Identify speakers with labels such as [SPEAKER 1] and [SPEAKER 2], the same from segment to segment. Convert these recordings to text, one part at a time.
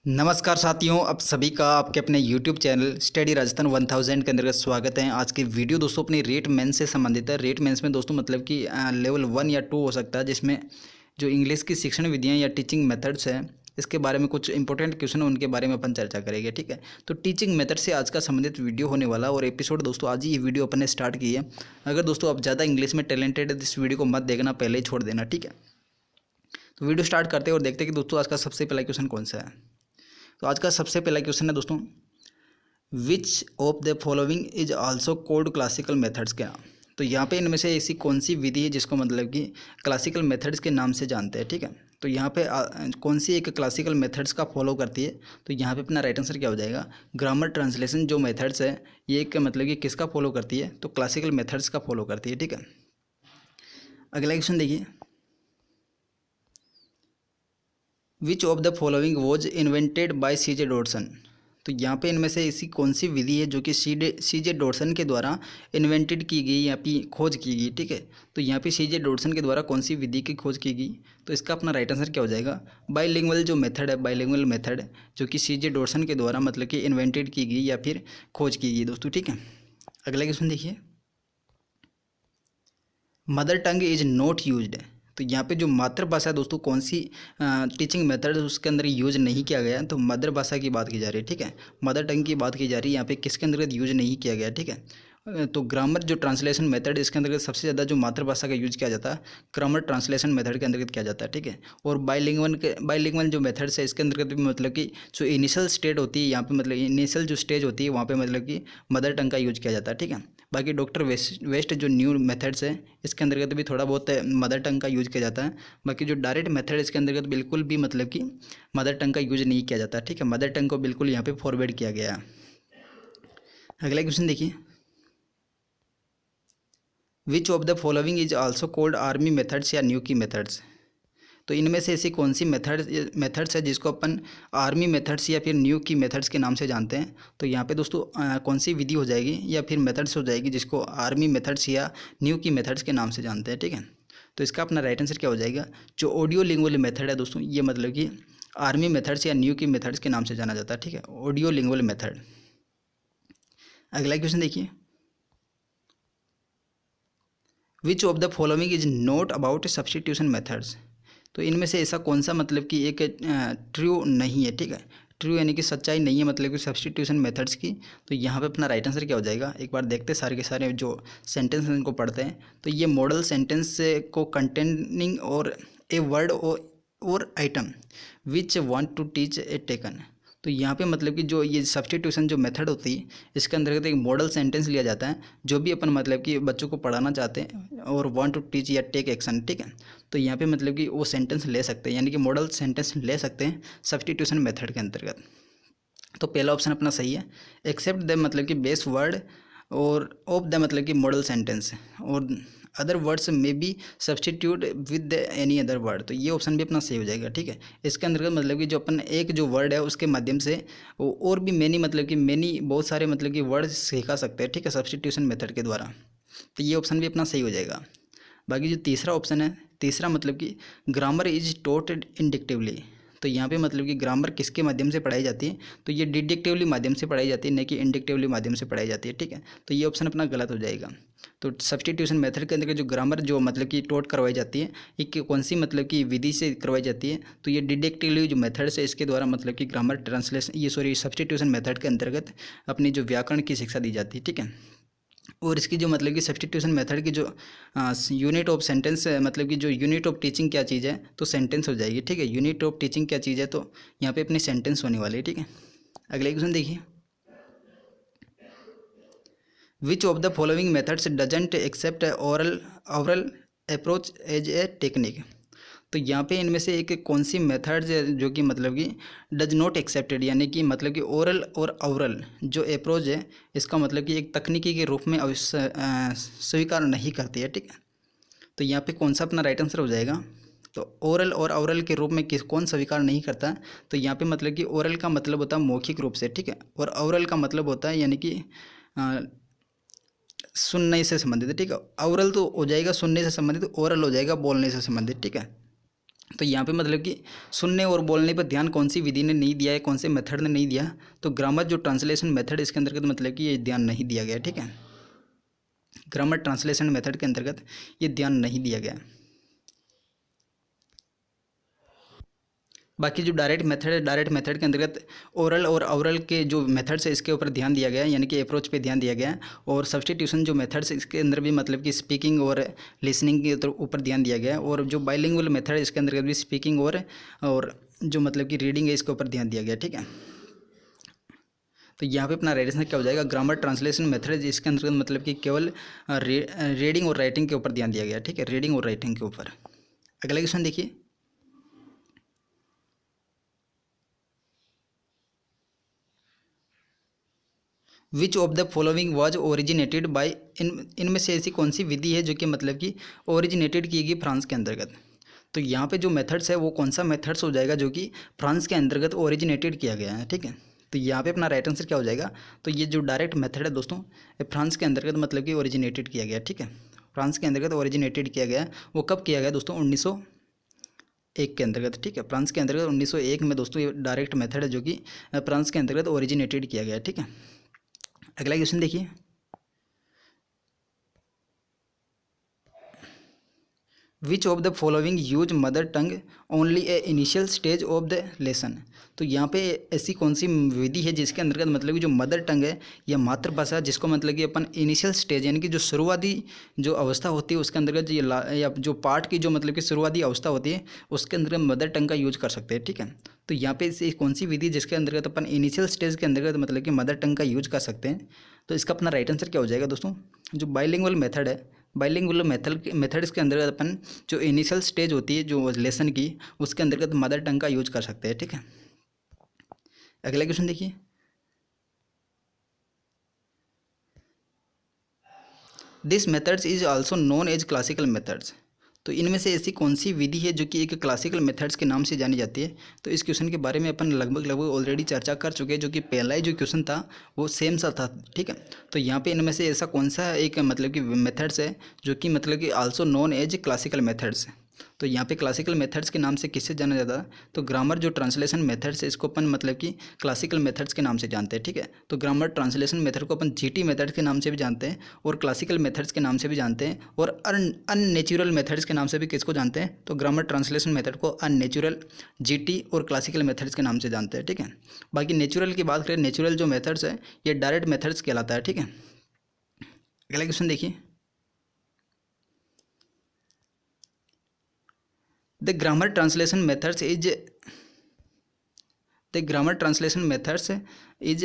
[SPEAKER 1] नमस्कार साथियों, आप सभी का आपके अपने YouTube चैनल स्टडी राजस्थान 1000 के अंतर्गत स्वागत है। आज की वीडियो दोस्तों अपनी रेट मेंस से संबंधित है। रेट मेंस में दोस्तों मतलब कि लेवल 1 या 2 हो सकता है, जिसमें जो इंग्लिश की शिक्षण विधियां या टीचिंग मेथड्स हैं, इसके बारे में कुछ इंपॉर्टेंट क्वेश्चन उनके बारे में अपन चर्चा करेंगे। ठीक है, तो टीचिंग मेथड से आज का संबंधित वीडियो होने वाला और एपिसोड दोस्तों आज ही ये वीडियो अपन ने स्टार्ट की है। अगर दोस्तों आप ज़्यादा इंग्लिश में टैलेंटेड है तो इस वीडियो को मत देखना, पहले ही छोड़ देना। ठीक है, तो वीडियो स्टार्ट करते हैं और देखते हैं कि दोस्तों आज का सबसे पहला क्वेश्चन कौन सा है। तो आज का सबसे पहला क्वेश्चन है दोस्तों, विच of the following is also cold classical methods क्या। तो यहाँ पे इनमें से ऐसी कौन सी विधि है जिसको मतलब कि क्लासिकल मेथड्स के नाम से जानते हैं। ठीक है, तो यहाँ पे कौन सी एक क्लासिकल मेथड्स का फॉलो करती है। तो यहाँ पे अपना राइट आंसर क्या हो जाएगा, ग्रामर ट्रांसलेशन जो मेथड्स है ये एक मतलब कि किसका फॉलो करती है, तो क्लासिकल मेथड्स का फॉलो करती है। ठीक है, अगला क्वेश्चन देखिए, which of the following was invented by C J Dodson. तो यहाँ पे इनमें से ऐसी कौन सी विधि है जो कि सीजे डॉटसन के द्वारा इन्वेंटेड की गई या फिर खोज की गई। ठीक है, तो यहाँ पे सीजे डॉटसन के द्वारा कौन सी विधि की खोज की गई, तो इसका अपना राइट आंसर क्या हो जाएगा, बाइलिंगुअल जो मेथड है, बाइलिंगुअल मेथड जो कि सीजे डॉटसन के द्वारा मतलब कि इन्वेंटेड की गई या फिर खोज की गई दोस्तों। ठीक है, अगला क्वेश्चन देखिए, mother tongue is not used. तो यहाँ पे जो मातृभाषा दोस्तों कौन सी टीचिंग मेथड उसके अंदर यूज नहीं किया गया है, तो मदर भाषा की बात की जा रही है। ठीक है, मदर टंग की बात की जा रही है, यहाँ पे किसके अंतर्गत यूज नहीं किया गया। ठीक है, तो ग्रामर जो ट्रांसलेशन मेथड इसके अंतर्गत सबसे ज़्यादा जो मातृभाषा का यूज किया जाता है ग्रामर ट्रांसलेशन मेथड के अंतर्गत किया जाता है। ठीक है, और बाइलिंगुअल जो मेथड्स है इसके अंतर्गत भी मतलब कि जो इनिशियल स्टेट होती है यहाँ पे मतलब इनिशियल जो स्टेज होती है वहाँ पे मतलब कि मदर टंग का यूज किया जाता है। ठीक है, बाकी डॉक्टर वेस्ट जो न्यू मेथड्स है इसके अंतर्गत भी थोड़ा बहुत मदर टंग का यूज किया जाता है। बाकी जो डायरेक्ट मेथड इसके अंतर्गत बिल्कुल भी मतलब कि मदर टंग का यूज नहीं किया जाता। ठीक है, मदर टंग को बिल्कुल यहाँ पे फॉरवर्ड किया गया है। अगला क्वेश्चन देखिए, which of the following is also called army methods या न्यू की मेथड्स। तो इनमें से ऐसी कौन सी मेथड्स है जिसको अपन आर्मी मेथड्स या फिर न्यू की मेथड्स के नाम से जानते हैं। तो यहाँ पे दोस्तों कौन सी विधि हो जाएगी या फिर मेथड्स हो जाएगी जिसको आर्मी मेथड्स या न्यू की मेथड्स के नाम से जानते हैं। ठीक है, तो इसका अपना राइट आंसर क्या हो जाएगा, जो ऑडियो लिंगुअल मेथड है दोस्तों ये मतलब कि आर्मी मेथड्स या न्यू की मेथड्स के नाम से जाना जाता है। ठीक है, ऑडियो लिंगुअल मेथड। अगला क्वेश्चन देखिए, which of the following is not about substitution methods. तो इनमें से ऐसा कौन सा मतलब कि एक ट्रू नहीं है। ठीक है, ट्रू यानी कि सच्चाई नहीं है मतलब कि सब्सटीट्यूशन मेथड्स की। तो यहाँ पे अपना राइट आंसर क्या हो जाएगा, एक बार देखते हैं सारे के सारे जो सेंटेंस हैं इनको पढ़ते हैं। तो ये मॉडल सेंटेंस को कंटेनिंग और ए वर्ड और item which want to teach a taken. तो यहाँ पे मतलब कि जो ये सब्सटीट्यूशन जो मेथड होती है इसके अंतर्गत एक मॉडल सेंटेंस लिया जाता है जो भी अपन मतलब कि बच्चों को पढ़ाना चाहते हैं और वांट टू टीच या टेक एक्शन। ठीक है, तो यहाँ पे मतलब कि वो सेंटेंस ले सकते हैं यानी कि मॉडल सेंटेंस ले सकते हैं सब्सटीट्यूशन मेथड के अंतर्गत। तो पहला ऑप्शन अपना सही है, एक्सेप्ट द मतलब कि बेस वर्ड और ऑफ द मतलब कि मॉडल सेंटेंस और अदर वर्ड्स में be substitute with any other word. तो ये ऑप्शन भी अपना सही हो जाएगा। ठीक है, इसके अंतर्गत मतलब कि जो अपन एक जो वर्ड है उसके माध्यम से और भी मैनी मतलब कि मैनी बहुत सारे मतलब कि वर्ड सिखा सकते हैं। ठीक है, सब्सटीट्यूशन मेथड के द्वारा। तो ये ऑप्शन भी अपना सही हो जाएगा। बाकी जो तीसरा ऑप्शन है, तीसरा मतलब कि ग्रामर इज टॉट इंडिक्टिवली। तो यहाँ पे मतलब कि ग्रामर किसके माध्यम से पढ़ाई जाती है, तो ये डिडक्टिवली माध्यम से पढ़ाई जाती है, न कि इंडिक्टिवली माध्यम से पढ़ाई जाती है। ठीक है, तो ये ऑप्शन अपना गलत हो जाएगा। तो सब्सटीट्यूशन मेथड के अंदर जो ग्रामर जो मतलब कि टॉट करवाई जाती है ये कौन सी मतलब कि विधि से करवाई जाती है, तो ये डिडक्टिवली जो मेथड्स है इसके द्वारा मतलब कि ग्रामर ट्रांसलेशन ये सब्सटीट्यूशन मेथड के अंतर्गत अपनी जो व्याकरण की शिक्षा दी जाती है। ठीक है, और इसकी जो मतलब कि सब्सटीट्यूशन मेथड की जो यूनिट ऑफ सेंटेंस मतलब कि जो यूनिट ऑफ टीचिंग क्या चीज़ है, तो सेंटेंस हो जाएगी। ठीक है, यूनिट ऑफ टीचिंग क्या चीज़ है, तो यहाँ पे अपनी सेंटेंस होने वाली है। ठीक है, अगले क्वेश्चन देखिए, which of the following methods doesn't accept oral approach as a technique. तो यहाँ पे इनमें से एक कौन सी मेथड जो कि मतलब कि डज नॉट एक्सेप्टेड यानी कि मतलब कि ओरल और ओरल जो अप्रोच है इसका मतलब कि एक तकनीकी के रूप में स्वीकार नहीं करती है। ठीक है, तो यहाँ पे कौन सा अपना राइट आंसर हो जाएगा, तो ओरल और ओरल के रूप में कौन स्वीकार नहीं करता। तो यहाँ पे मतलब कि ओरल का मतलब होता है मौखिक रूप से। ठीक है, और ओरल का मतलब होता है यानी कि सुनने से संबंधित है। ठीक है, ओरल तो हो जाएगा सुनने से संबंधित, ओरल हो जाएगा बोलने से संबंधित। ठीक है, तो यहाँ पे मतलब कि सुनने और बोलने पर ध्यान कौन सी विधि ने नहीं दिया है, कौन से मेथड ने नहीं दिया, तो ग्रामर जो ट्रांसलेशन मेथड इसके अंतर्गत मतलब कि ये ध्यान नहीं दिया गया। ठीक है, ग्रामर ट्रांसलेशन मेथड के अंतर्गत ये ध्यान नहीं दिया गया। बाकी जो डायरेक्ट मेथड है, डायरेक्ट मेथड के अंतर्गत ओरल और ऑरल के जो मेथड्स है इसके ऊपर ध्यान दिया गया है, यानी कि अप्रोच पे ध्यान दिया गया है। और सब्स्टिट्यूशन जो मेथड्स इसके अंदर भी मतलब कि स्पीकिंग और लिसनिंग के ऊपर ध्यान दिया गया है। और जो बाइलिंगुअल मेथड है इसके अंतर्गत भी स्पीकिंग और जो मतलब कि रीडिंग है इसके ऊपर ध्यान दिया गया। ठीक है, तो यहाँ पे अपना राइट आंसर क्या हो जाएगा, ग्रामर ट्रांसलेशन मेथड है जिसके अंतर्गत मतलब कि केवल रीडिंग और राइटिंग के ऊपर ध्यान दिया गया। ठीक है, रीडिंग और राइटिंग के ऊपर। अगला क्वेश्चन देखिए, which of the following was originated by, इनमें से ऐसी कौन सी विधि है जो कि मतलब कि ओरिजिनेटेड की गई फ्रांस के अंतर्गत। तो यहाँ पे जो मेथड्स है वो कौन सा मेथड्स हो जाएगा जो कि फ्रांस के अंतर्गत ओरिजिनेटेड किया गया है। ठीक है, तो यहाँ पे अपना राइट आंसर क्या हो जाएगा, तो ये जो डायरेक्ट मेथड है दोस्तों, ये फ्रांस के अंतर्गत मतलब कि ओरिजिनेटेड किया गया। ठीक है, फ्रांस के अंतर्गत ओरिजिनेटेड किया गया। वो कब किया गया दोस्तों, 1901 के अंतर्गत। ठीक है, फ्रांस के अंतर्गत 1901 में दोस्तों ये डायरेक्ट मेथड है जो कि फ्रांस के अंतर्गत ओरिजिनेटेड किया गया। ठीक है, अगला क्वेश्चन देखिए, which of the following use mother tongue only A initial stage of the lesson. तो यहाँ पे ऐसी कौन सी विधि है जिसके अंतर्गत मतलब कि जो मदर टंग है या मातृभाषा, जिसको मतलब कि अपन इनिशियल स्टेज यानी कि जो शुरुआती जो अवस्था होती है उसके अंतर्गत या जो पाठ की जो मतलब कि शुरुआती अवस्था होती है उसके अंतर्गत मदर टंग का यूज कर सकते हैं। ठीक है, तो यहाँ पे ऐसी कौन सी विधि जिसके अंतर्गत अपन इनिशियल स्टेज के अंतर्गत मतलब कि मदर टंग का यूज कर सकते हैं, तो इसका अपना राइट आंसर क्या हो जाएगा दोस्तों, जो बाइलिंगुअल मेथड है, बाइलिंगुअल मेथड्स के अंतर्गत अपन जो इनिशियल स्टेज होती है जो लेसन की उसके अंतर्गत मदर टंग का यूज कर सकते हैं। ठीक है, अगला क्वेश्चन देखिए, this methods is also known as classical methods. तो इनमें से ऐसी कौन सी विधि है जो कि एक क्लासिकल मेथड्स के नाम से जानी जाती है। तो इस क्वेश्चन के बारे में अपन लगभग ऑलरेडी चर्चा कर चुके हैं, जो कि पहला ही जो क्वेश्चन था वो सेम सा था। ठीक है, तो यहाँ पे इनमें से ऐसा कौन सा एक मतलब कि मेथड्स है जो कि मतलब कि also known as classical methods. तो यहाँ पे क्लासिकल मेथड्स के नाम से किससे जाना जाता है, तो ग्रामर जो ट्रांसलेशन मेथड्स है इसको अपन मतलब कि क्लासिकल मेथड्स के नाम से जानते हैं। ठीक है, तो ग्रामर ट्रांसलेशन मेथड को अपन जीटी मेथड के नाम से भी जानते हैं और क्लासिकल मेथड्स के नाम से भी जानते हैं, और अननेचुरल मेथड्स के नाम से भी किसको जानते हैं, तो ग्रामर ट्रांसलेशन मेथड को अननेचुरल, जीटी और क्लासिकल मेथड्स के नाम से जानते हैं। ठीक है, बाकी नेचुरल की बात करें, नेचुरल जो मेथड्स है ये डायरेक्ट मेथड्स कहलाता है। ठीक है, अगला क्वेश्चन देखिए, the grammar translation methods is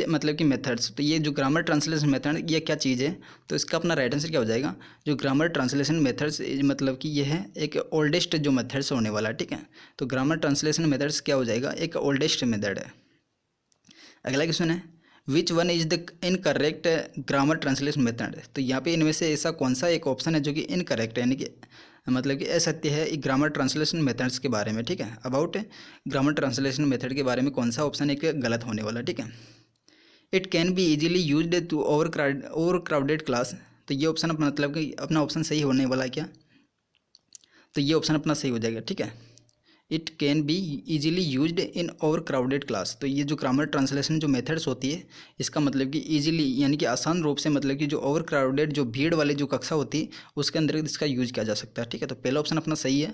[SPEAKER 1] मतलब कि मेथड्स। तो ये जो ग्रामर ट्रांसलेशन मेथड ये क्या चीज़ है, तो इसका अपना राइट आंसर क्या हो जाएगा, जो ग्रामर ट्रांसलेशन मेथड्स मतलब कि ये है एक ओल्डेस्ट जो मेथड्स होने वाला है। ठीक है, तो ग्रामर ट्रांसलेशन मेथड्स क्या हो जाएगा, एक ओल्डेस्ट मेथड है। अगला क्वेश्चन है, which one is the incorrect grammar translation method. तो यहाँ पे इनमें से ऐसा कौन सा एक ऑप्शन है जो कि इनकरेक्ट है, यानी कि मतलब कि असत्य है ग्रामर ट्रांसलेशन मेथड्स के बारे में। ठीक है, अबाउट ग्रामर ट्रांसलेशन मेथड के बारे में कौन सा ऑप्शन एक गलत होने वाला। ठीक है, it can be easily used to over crowded class. तो ये ऑप्शन अपना मतलब कि अपना ऑप्शन सही होने वाला है क्या, तो ये ऑप्शन अपना सही हो जाएगा। ठीक है, it can be easily used in over crowded class. तो ये जो ग्रामर ट्रांसलेशन जो मेथड्स होती है इसका मतलब कि ईजिली यानी कि आसान रूप से मतलब कि जो ओवर क्राउडेड जो भीड़ वाली जो कक्षा होती है उसके अंदर इसका यूज किया जा सकता है। ठीक है, तो पहला ऑप्शन अपना सही है,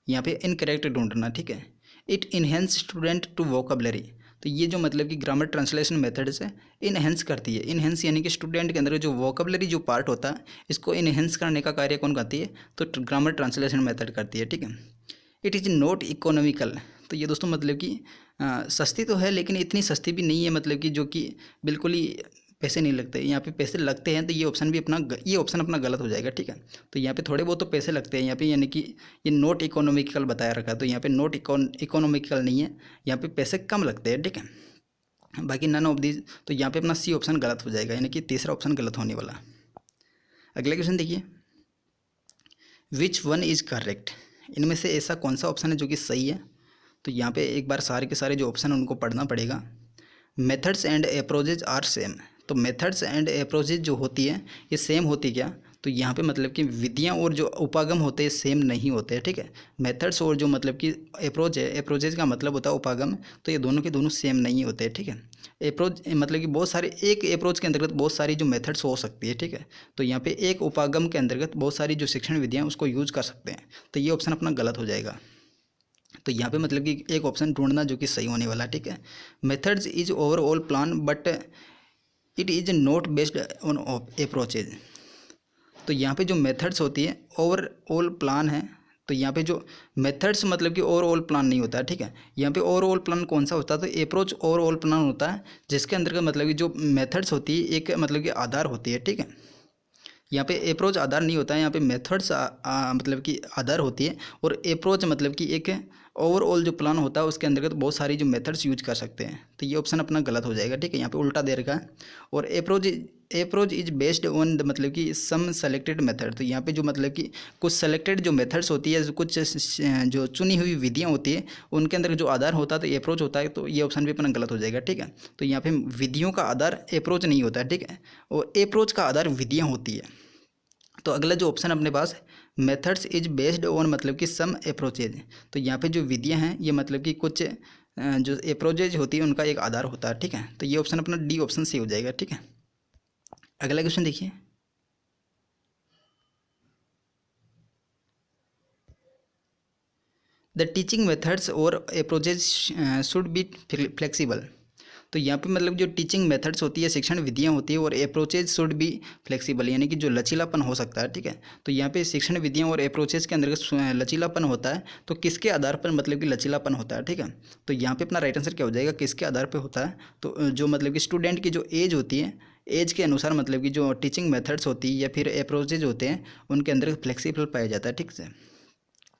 [SPEAKER 1] यहाँ पे इनकरेक्ट ढूंढना। ठीक है, it enhance student to vocabulary. तो ये जो मतलब कि ग्रामर ट्रांसलेशन मेथड्स है इनहेंस करती है, इनहेंस यानी कि स्टूडेंट के अंदर जो वोकेबलरी जो पार्ट होता है इसको इनहेंस करने का कार्य कौन करती है, तो ग्रामर ट्रांसलेशन मेथड करती है। ठीक है, इट इज़ नॉट इकोनॉमिकल। तो ये दोस्तों मतलब कि सस्ती तो है लेकिन इतनी सस्ती भी नहीं है, मतलब कि जो कि बिल्कुल ही पैसे नहीं लगते। यहाँ पे पैसे लगते हैं तो ये ऑप्शन भी ये ऑप्शन अपना गलत हो जाएगा। ठीक है, तो यहाँ पे थोड़े बहुत तो पैसे लगते हैं यहाँ पे, यानी कि ये नॉट इकोनॉमिकल बताया रखा है, तो यहाँ पे नॉट इकोनॉमिकल नहीं है, यहाँ पे पैसे कम लगते हैं। ठीक है, बाकी नन ऑफ दीज, तो यहाँ पे अपना सी ऑप्शन गलत हो जाएगा, यानी कि तीसरा ऑप्शन गलत होने वाला। अगला क्वेश्चन देखिए, विच वन इज़ करेक्ट। इनमें से ऐसा कौन सा ऑप्शन है जो कि सही है, तो यहाँ पे एक बार सारे के सारे जो ऑप्शन है उनको पढ़ना पड़ेगा। Methods and approaches are same. तो मेथड्स एंड अप्रोचेज जो होती है ये सेम होती क्या, तो यहाँ पे मतलब कि विधियाँ और जो उपागम होते हैं सेम नहीं होते हैं, ठीक है। मेथड्स और जो मतलब कि अप्रोच है, अप्रोचेज का मतलब होता है उपागम, तो ये दोनों के दोनों सेम नहीं होते हैं, ठीक है। अप्रोच मतलब कि बहुत सारे, एक अप्रोच के अंतर्गत बहुत सारी जो मेथड्स हो सकती है, ठीक है। तो यहाँ पे एक उपागम के अंतर्गत बहुत सारी जो शिक्षण विधियाँ उसको यूज कर सकते हैं, तो ये ऑप्शन अपना गलत हो जाएगा। तो यहाँ पे मतलब कि एक ऑप्शन ढूंढना जो कि सही होने वाला है, ठीक है। Methods is overall plan but it is not based on approaches. तो यहाँ पे जो मेथड्स होती है ओवरऑल प्लान है, तो यहाँ पे जो मेथड्स मतलब कि ओवरऑल प्लान नहीं होता है, ठीक है। यहाँ पे ओवरऑल प्लान कौन सा होता है, तो अप्रोच ओवरऑल प्लान होता है, जिसके अंदर का मतलब कि जो मेथड्स होती है एक मतलब कि आधार होती है, ठीक है। यहाँ पे अप्रोच आधार नहीं होता है, यहाँ पे मेथड्स मतलब कि आधार होती है, और अप्रोच मतलब कि एक ओवरऑल जो प्लान होता है उसके अंतर्गत बहुत सारी जो मेथड्स यूज कर सकते हैं, तो ये ऑप्शन अपना गलत हो जाएगा, ठीक है। यहाँ पे उल्टा दे रखा है। और approach is based on the मतलब कि सम सेलेक्टेड मेथड, तो यहाँ पे जो मतलब कि कुछ सेलेक्टेड जो मेथड्स होती है, कुछ जो चुनी हुई विधियाँ होती है, उनके अंदर जो आधार होता है तो अप्रोच होता है, तो ये ऑप्शन भी अपना गलत हो जाएगा, ठीक है। तो यहाँ पे विधियों का आधार अप्रोच नहीं होता है, ठीक है, और अप्रोच का आधार विधियाँ होती है। तो अगला जो ऑप्शन अपने पास मेथड्स इज बेस्ड ऑन मतलब कि सम अप्रोचेज, तो यहाँ पे जो विधियाँ हैं ये मतलब कि कुछ जो अप्रोचेज होती है उनका एक आधार होता है, ठीक है। तो ये ऑप्शन अपना डी ऑप्शन सही हो जाएगा, ठीक है। अगला क्वेश्चन देखिए, द टीचिंग मेथड्स और अप्रोचेज शुड बी फ्लेक्सिबल। तो यहाँ पे मतलब जो टीचिंग मेथड्स होती है, शिक्षण विधियाँ होती है, और अप्रोचेज शुड बी फ्लेक्सिबल, यानी कि जो लचीलापन हो सकता है, ठीक है। तो यहाँ पे शिक्षण विधियाँ और अप्रोचेज के अंतर्गत लचीलापन होता है, तो किसके आधार पर मतलब कि लचीलापन होता है, ठीक है। तो यहाँ पे अपना राइट आंसर क्या हो जाएगा, किसके आधार पर होता है, तो जो मतलब कि स्टूडेंट की जो एज होती है, एज के अनुसार मतलब कि जो टीचिंग मेथड्स होती है या फिर अप्रोचेज होते हैं उनके अंदर फ्लेक्सिबल पाया जाता है, ठीक है।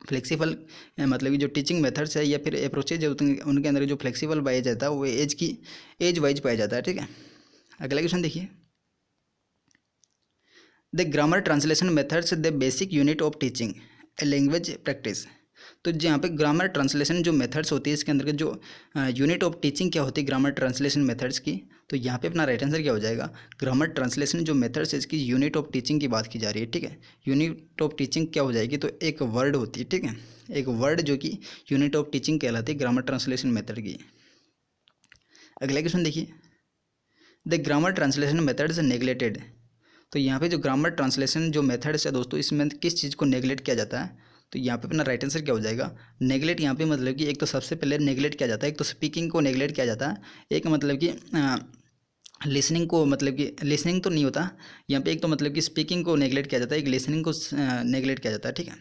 [SPEAKER 1] फ्लेक्सिबल मतलब कि जो टीचिंग मेथड्स है या फिर अप्रोचेज है उनके अंदर जो फ्लेक्सिबल पाया जाता है वो एज वाइज पाया जाता है, ठीक है। अगला क्वेश्चन देखिए, the grammar translation methods the basic unit of teaching a language practice. तो यहाँ पे ग्रामर ट्रांसलेशन जो मेथड्स होती है इसके अंदर जो यूनिट ऑफ टीचिंग क्या होती है ग्रामर ट्रांसलेशन मेथड्स की, तो यहाँ पे अपना राइट आंसर क्या हो जाएगा, ग्रामर ट्रांसलेशन जो मेथड्स है इसकी यूनिट ऑफ टीचिंग की बात की जा रही है, ठीक है। यूनिट ऑफ टीचिंग क्या हो जाएगी, तो एक वर्ड होती है, ठीक है, एक वर्ड जो कि यूनिट ऑफ टीचिंग कहलाती है ग्रामर ट्रांसलेशन मेथड की। अगला क्वेश्चन देखिए, the grammar translation methods neglected. तो यहाँ पे जो ग्रामर ट्रांसलेशन जो मेथड्स है दोस्तों, इसमें किस चीज़ को नेग्लेक्ट किया जाता है, तो यहाँ पे अपना राइट आंसर क्या हो जाएगा, नेग्लेक्ट। यहाँ पे मतलब कि एक तो सबसे पहले नेग्लेक्ट किया जाता है, एक तो स्पीकिंग को नेग्लेक्ट किया जाता है, एक मतलब कि लिसनिंग को मतलब कि लिसनिंग तो नहीं होता यहाँ पे, एक तो मतलब कि स्पीकिंग को नेग्लेक्ट किया जाता है, एक लिसनिंग को नेग्लेक्ट किया जाता है, ठीक है।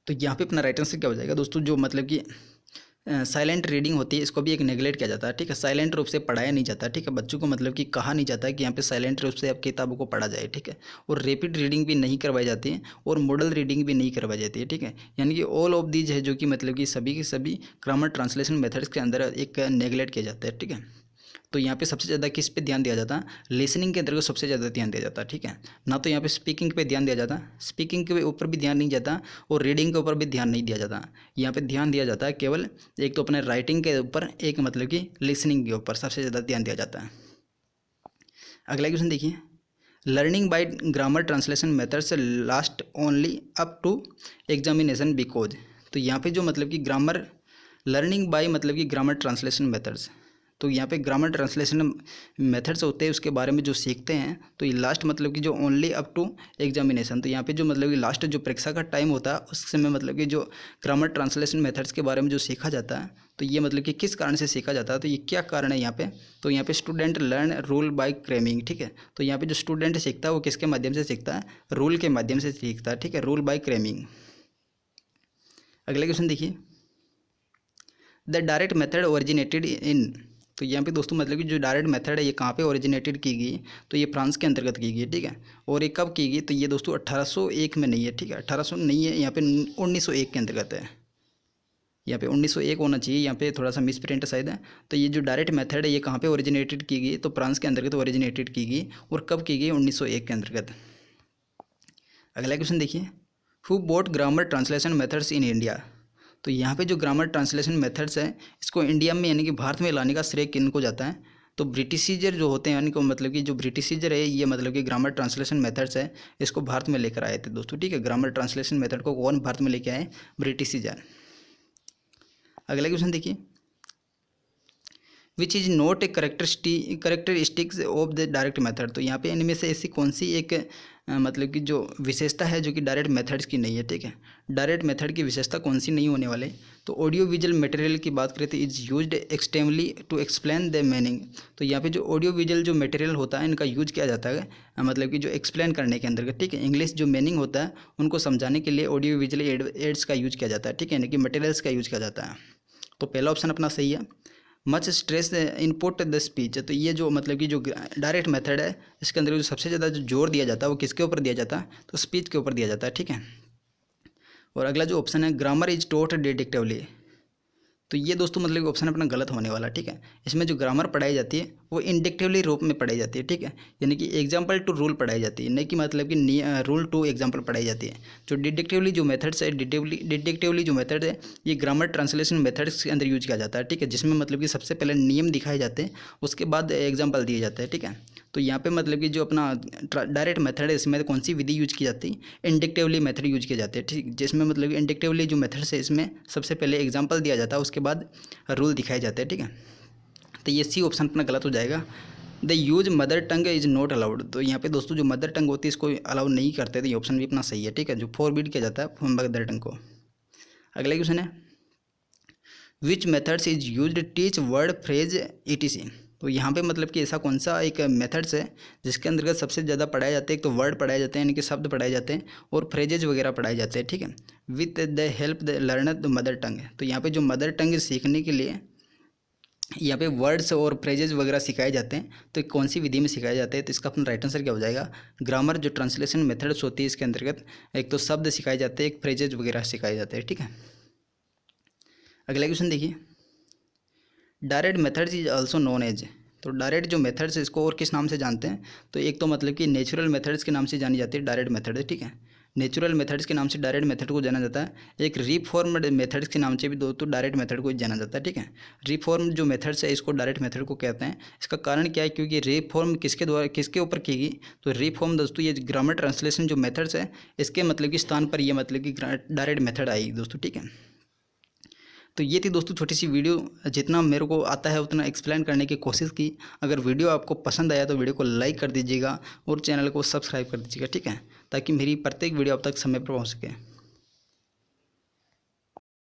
[SPEAKER 1] तो यहाँ पे अपना राइट आंसर क्या हो जाएगा दोस्तों, जो मतलब कि साइलेंट रीडिंग होती है इसको भी एक नेगलेक्ट किया जाता है, ठीक है। साइलेंट रूप से पढ़ाया नहीं जाता, ठीक है, बच्चों को मतलब कि कहा नहीं जाता है कि यहाँ पे साइलेंट रूप से आप किताबों को पढ़ा जाए, ठीक है। और रैपिड रीडिंग भी नहीं करवाई जाती है, और मॉडल रीडिंग भी नहीं करवाई जाती है, ठीक है। यानी कि ऑल ऑफ दीज है जो कि मतलब कि सभी के सभी ग्रामर ट्रांसलेशन मेथड्स के अंदर एक नेगलेक्ट किया जाता है, ठीक है। तो यहाँ पे सबसे ज़्यादा किस पे ध्यान दिया जाता है, लिसनिंग के अंतर्गत सबसे ज़्यादा ध्यान दिया जाता है, ठीक है ना। तो यहाँ पे स्पीकिंग पे ध्यान दिया जाता, स्पीकिंग के ऊपर भी ध्यान नहीं जाता, और रीडिंग के ऊपर भी ध्यान नहीं दिया जाता। यहाँ पे ध्यान दिया जाता है केवल एक तो अपने राइटिंग के ऊपर, एक मतलब कि लिसनिंग के ऊपर सबसे ज़्यादा ध्यान दिया जाता है। अगला क्वेश्चन देखिए, learning by grammar translation methods last only up to examination because. तो यहाँ पे जो मतलब कि ग्रामर लर्निंग बाय मतलब कि ग्रामर ट्रांसलेशन मेथड्स, तो यहाँ पे ग्रामर ट्रांसलेशन मेथड्स होते हैं उसके बारे में जो सीखते हैं, तो ये लास्ट मतलब कि जो ओनली अप टू एग्जामिनेशन, तो यहाँ पे जो मतलब कि लास्ट जो परीक्षा का टाइम होता है उस समय मतलब कि जो ग्रामर ट्रांसलेशन मेथड्स के बारे में जो सीखा जाता है, तो ये मतलब कि किस कारण से सीखा जाता है, तो ये क्या कारण है यहाँ पे, तो यहाँ पे स्टूडेंट लर्न रूल बाय क्रेमिंग, ठीक है। तो यहाँ पे जो स्टूडेंट सीखता है वो किसके माध्यम से सीखता है, रूल के माध्यम से सीखता है, ठीक है, रूल बाय क्रेमिंग। अगला क्वेश्चन देखिए, the direct method originated in. तो यहाँ पे दोस्तों मतलब कि जो डायरेक्ट मेथड है ये कहाँ पे ओरिजिनेटेड की गई, तो ये फ्रांस के अंतर्गत की गई, ठीक है। और ये कब की गई, तो ये दोस्तों 1801 में नहीं है, ठीक है, 1800 नहीं है, यहाँ पे 1901 के अंतर्गत है। यहाँ पे 1901 होना चाहिए, यहाँ पे थोड़ा सा मिस प्रिंट शायद है। तो ये जो डायरेक्ट मेथड है ये कहाँ पे ओरिजिनेटेड की गई, तो फ्रांस के अंतर्गत ओरिजिनेटेड की गई, और कब की गई, 1901 के अंतर्गत। अगला क्वेश्चन देखिए, who boat grammar translation methods in India. तो यहाँ पे जो ग्रामर ट्रांसलेशन मेथड्स हैं इसको इंडिया में यानी कि भारत में लाने का श्रेय किन को जाता है, तो ब्रिटिशिजर जो होते हैं यानी कि मतलब कि जो ब्रिटिशिजर है ये मतलब कि ग्रामर ट्रांसलेशन मेथड्स है इसको भारत में लेकर आए थे दोस्तों, ठीक है। ग्रामर ट्रांसलेशन मेथड को कौन भारत में लेके आए? ब्रिटिशिजर। अगला क्वेश्चन देखिए, which is not a characteristics of the direct method. तो यहाँ पे इनमें से ऐसी कौन सी एक मतलब कि जो विशेषता है जो कि डायरेक्ट मेथड्स की नहीं है, ठीक है। डायरेक्ट मेथड की विशेषता कौन सी नहीं होने वाले? तो ऑडियो विजुअल मटेरियल की बात करें तो is used extremely to explain the meaning. तो यहाँ पे जो ऑडियो विजुअल जो मटेरियल होता है इनका यूज किया जाता है मतलब कि जो एक्सप्लेन करने के अंदर, ठीक है। इंग्लिश जो मीनिंग होता है उनको समझाने के लिए ऑडियो विजुअल एड्स का यूज किया जाता है, ठीक है, यानी कि मटेरियल्स का यूज किया जाता है। तो पहला ऑप्शन अपना सही है। Much stress input the speech. तो ये जो मतलब कि जो डायरेक्ट मेथड है इसके अंदर जो सबसे ज़्यादा जो जोर दिया जाता है वो किसके ऊपर दिया जाता है? तो स्पीच के ऊपर दिया जाता है, ठीक है। और अगला जो ऑप्शन है ग्रामर इज टॉट डिडक्टिवली। तो ये दोस्तों मतलब ऑप्शन अपना गलत होने वाला, ठीक है। इसमें जो ग्रामर पढ़ाई जाती है वो इंडक्टिवली रूप में पढ़ाई जाती है, ठीक है, यानी कि एग्जाम्पल टू रूल पढ़ाई जाती है, नहीं कि मतलब कि रूल टू एग्जाम्पल पढ़ाई जाती है। जो डिडक्टिवली जो मेथड्स है डिडक्टिवली जो मेथड है ये ग्रामर ट्रांसलेशन मेथड्स के अंदर यूज किया जाता है, ठीक है, जिसमें मतलब कि सबसे पहले नियम दिखाए जाते हैं उसके बाद एग्जाम्पल दिए जाते हैं, ठीक है। तो यहाँ पे मतलब कि जो अपना डायरेक्ट मेथड है इसमें कौन सी विधि यूज की जाती है? इंडक्टिवली मेथड यूज किए जाते हैं, ठीक, जिसमें मतलब कि इंडक्टिवली जो मेथड्स है इसमें सबसे पहले एग्जाम्पल दिया जाता है उसके बाद रूल दिखाए जाते हैं, ठीक है। तो ये सी ऑप्शन अपना गलत हो जाएगा। The use mother tongue is not allowed. तो यहाँ पे दोस्तों जो मदर टंग होती है इसको अलाउ नहीं करते, तो ये ऑप्शन भी अपना सही है, ठीक है, जो फॉरबिड किया जाता है मदर टंग को। अगला क्वेश्चन है which methods is use teach word phrase ETC। तो यहाँ पे मतलब कि ऐसा कौन सा एक मेथड्स है जिसके अंतर्गत सबसे ज़्यादा पढ़ाए जाते हैं? एक तो वर्ड पढ़ाए जाते हैं यानी कि शब्द पढ़ाए जाते हैं और फ्रेजेज वगैरह पढ़ाए जाते हैं, ठीक है, with the help the learner the mother tongue. तो यहाँ पे जो मदर टंग सीखने के लिए यहाँ पे वर्ड्स और फ्रेजेज वगैरह सिखाए जाते हैं, तो कौन सी विधि में सिखाए जाते हैं? तो इसका अपना राइट आंसर क्या हो जाएगा? ग्रामर जो ट्रांसलेशन मेथड्स होती है इसके अंतर्गत एक तो शब्द सिखाए जाते हैं, एक फ्रेजेज वगैरह सिखाए जाते हैं, ठीक है। अगला क्वेश्चन देखिए, direct methods is also known as. तो डायरेक्ट जो मेथड्स इसको और किस नाम से जानते हैं? तो एक तो मतलब कि नेचुरल मेथड्स के नाम से जानी जाती है डायरेक्ट मेथड, ठीक है, नेचुरल मेथड्स के नाम से डायरेक्ट मेथड को जाना जाता है। एक रिफॉर्म्ड मेथड्स के नाम से भी दोस्तों डायरेक्ट मेथड को जाना जाता है, ठीक है। रिफॉर्म जो मेथड्स है इसको डायरेक्ट मेथड को कहते हैं। इसका कारण क्या है? क्योंकि रिफॉर्म किसके द्वारा किसके ऊपर की गई? तो रिफॉर्म दोस्तों ये ग्रामर ट्रांसलेशन जो मेथड्स है इसके मतलब कि स्थान पर ये मतलब कि डायरेक्ट मेथड आई दोस्तों, ठीक है। तो ये थी दोस्तों छोटी सी वीडियो, जितना मेरे को आता है उतना एक्सप्लेन करने की कोशिश की। अगर वीडियो आपको पसंद आया तो वीडियो को लाइक कर दीजिएगा और चैनल को सब्सक्राइब कर दीजिएगा, ठीक है, ताकि मेरी प्रत्येक वीडियो अब तक समय पर पहुँच सके।